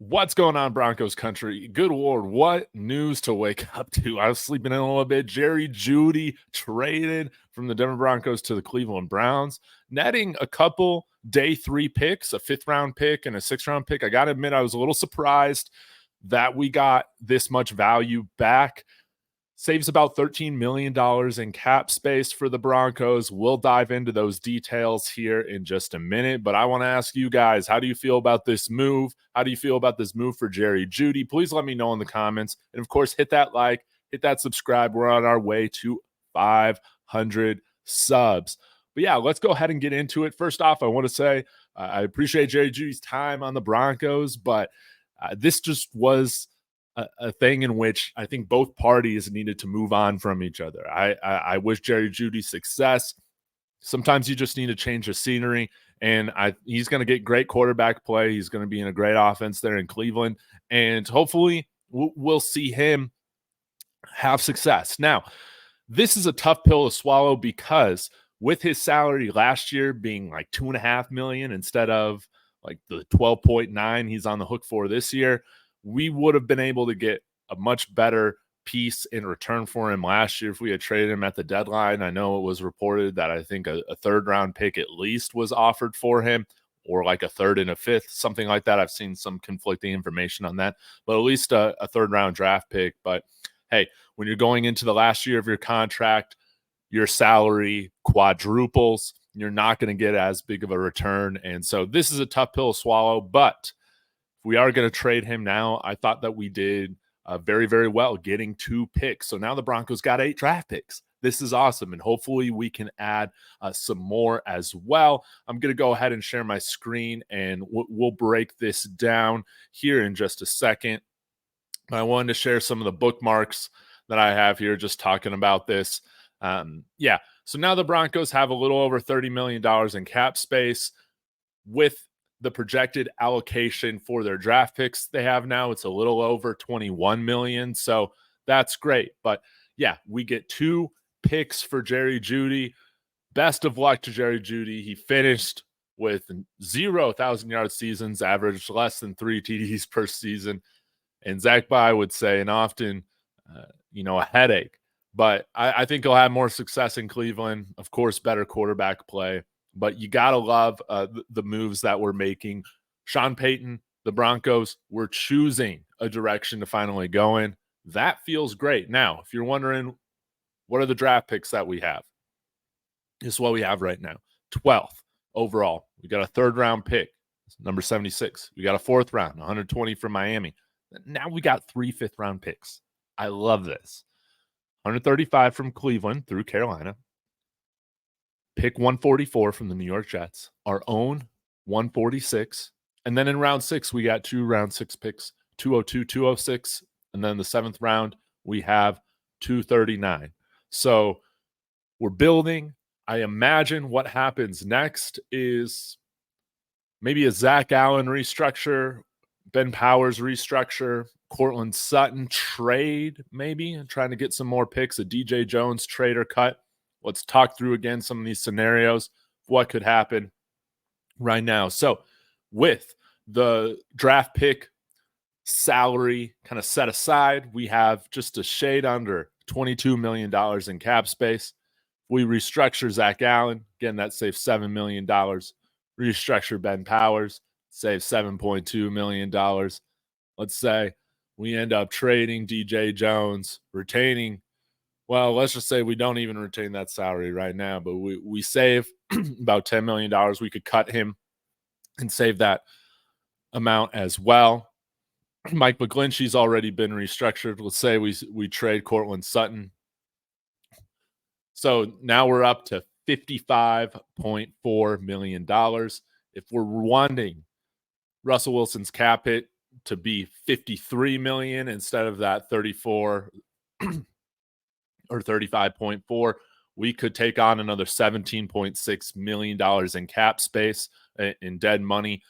What's going on, Broncos country? Good Lord, what news to wake up to. I was sleeping in a little bit. Jerry Jeudy traded from the Denver Broncos to the Cleveland Browns, netting a couple day 3 picks, a 5th-round pick and a 6th-round pick. I got to admit, I was a little surprised that we got this much value back. Saves about $13 million in cap space for the Broncos. We'll dive into those details here in just a minute, but I want to ask you guys, how do you feel about this move? How do you feel about this move for Jerry Jeudy? Please let me know in the comments. And of course, hit that like, hit that subscribe. We're on our way to 500 subs. But yeah, let's go ahead and get into it. First off, I want to say I appreciate Jerry Jeudy's time on the Broncos, but this just was a thing in which I think both parties needed to move on from each other. I wish Jerry Jeudy success. Sometimes you just need to change the scenery, and he's going to get great quarterback play. He's going to be in a great offense there in Cleveland, and hopefully we'll see him have success. Now, this is a tough pill to swallow because with his salary last year being like $2.5 million instead of like the 12.9 he's on the hook for this year, we would have been able to get a much better piece in return for him last year if we had traded him at the deadline. I know it was reported that I think a 3rd-round pick at least was offered for him, or like a 3rd and a 5th, something like that. I've seen some conflicting information on that, but at least a 3rd-round draft pick. But hey, when you're going into the last year of your contract, your salary quadruples, you're not going to get as big of a return. And so this is a tough pill to swallow, but we are going to trade him now. I thought that we did very, very well getting 2 picks. So now the Broncos got 8 draft picks. This is awesome, and hopefully we can add some more as well. I'm going to go ahead and share my screen, and we'll break this down here in just a second. But I wanted to share some of the bookmarks that I have here just talking about this. So now the Broncos have a little over $30 million in cap space. With the projected allocation for their draft picks they have now, it's a little over $21 million. So that's great. But yeah, we get 2 picks for Jerry Jeudy. Best of luck to Jerry Jeudy. He finished with 0 1,000-yard seasons, averaged less than 3 TDs per season. And Zach By would say, and often, a headache. But I think he'll have more success in Cleveland. Of course, better quarterback play. But you got to love the moves that we're making. Sean Payton, the Broncos, we're choosing a direction to finally go in. That feels great. Now, if you're wondering, what are the draft picks that we have? This is what we have right now. 12th overall. We got a 3rd-round pick, number 76. We got a 4th round, 120 from Miami. Now we got 3 5th-round picks. I love this. 135 from Cleveland through Carolina. Pick 144 from the New York Jets, our own 146. And then in round 6, we got 2 round 6 picks, 202, 206. And then the 7th round, we have 239. So we're building. I imagine what happens next is maybe a Zach Allen restructure, Ben Powers restructure, Cortland Sutton trade, maybe, and trying to get some more picks, a DJ Jones trade or cut. Let's talk through again some of these scenarios, what could happen right now. So with the draft pick salary kind of set aside, we have just a shade under $22 million in cap space. We restructure Zach Allen. Again, that saves $7 million. Restructure Ben Powers, saves $7.2 million. Let's say we end up trading DJ Jones, retaining, well, let's just say we don't even retain that salary right now, but we save about $10 million. We could cut him and save that amount as well. Mike McGlinchey's already been restructured. Let's say we trade Cortland Sutton. So now we're up to $55.4 million. If we're wanting Russell Wilson's cap hit to be $53 million instead of that 34 or 35.4, we could take on another $17.6 million in cap space in dead money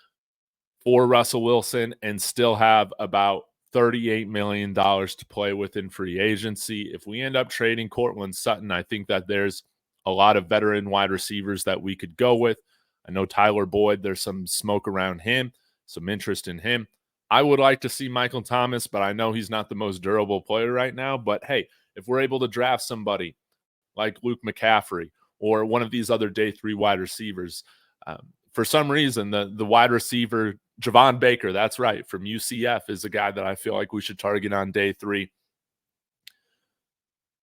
for Russell Wilson and still have about $38 million to play with in free agency. If we end up trading Cortland Sutton, I think that there's a lot of veteran wide receivers that we could go with. I know Tyler Boyd, there's some smoke around him, some interest in him. I would like to see Michael Thomas, but I know he's not the most durable player right now. But hey, if we're able to draft somebody like Luke McCaffrey or one of these other day 3 wide receivers, for some reason, the wide receiver, Javon Baker, that's right, from UCF, is a guy that I feel like we should target on day 3.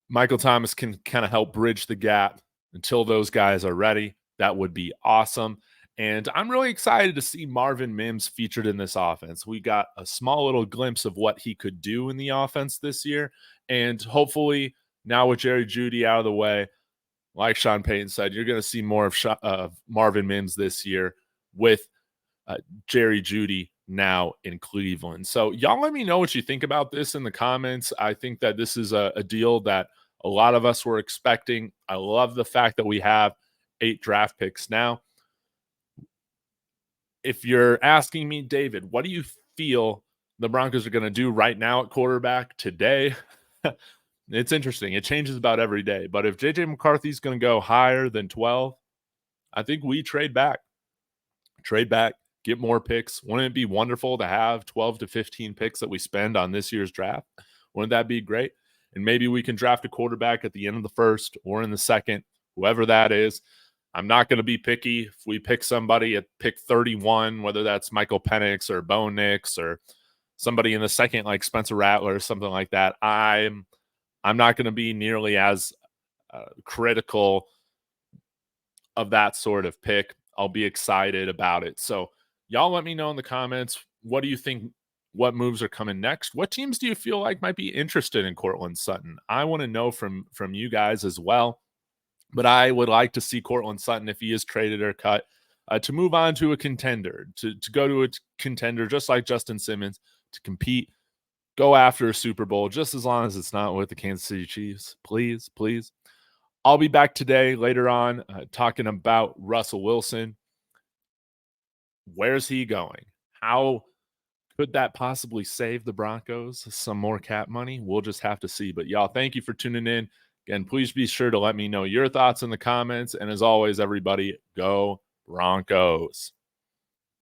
Michael Thomas can kind of help bridge the gap until those guys are ready. That would be awesome. And I'm really excited to see Marvin Mims featured in this offense. We got a small little glimpse of what he could do in the offense this year. And hopefully, now with Jerry Jeudy out of the way, like Sean Payton said, you're going to see more of Marvin Mims this year with Jerry Jeudy now in Cleveland. So y'all let me know what you think about this in the comments. I think that this is a deal that a lot of us were expecting. I love the fact that we have 8 draft picks now. If you're asking me, David, what do you feel the Broncos are going to do right now at quarterback today? It's interesting. It changes about every day. But if J.J. McCarthy's going to go higher than 12, I think we trade back. Get more picks. Wouldn't it be wonderful to have 12 to 15 picks that we spend on this year's draft? Wouldn't that be great? And maybe we can draft a quarterback at the end of the first or in the second, whoever that is. I'm not going to be picky. If we pick somebody at pick 31, whether that's Michael Penix or Bo Nix or somebody in the second like Spencer Rattler or something like that, I'm not going to be nearly as critical of that sort of pick. I'll be excited about it. So y'all let me know in the comments, what do you think, what moves are coming next? What teams do you feel like might be interested in Courtland Sutton? I want to know from you guys as well. But I would like to see Courtland Sutton, if he is traded or cut, to move on to a contender, to go to a contender just like Justin Simmons, to compete, go after a Super Bowl, just as long as it's not with the Kansas City Chiefs. Please, please. I'll be back today later on talking about Russell Wilson. Where's he going? How could that possibly save the Broncos some more cap money? We'll just have to see. But y'all, thank you for tuning in. Again, please be sure to let me know your thoughts in the comments. And as always, everybody, go Broncos.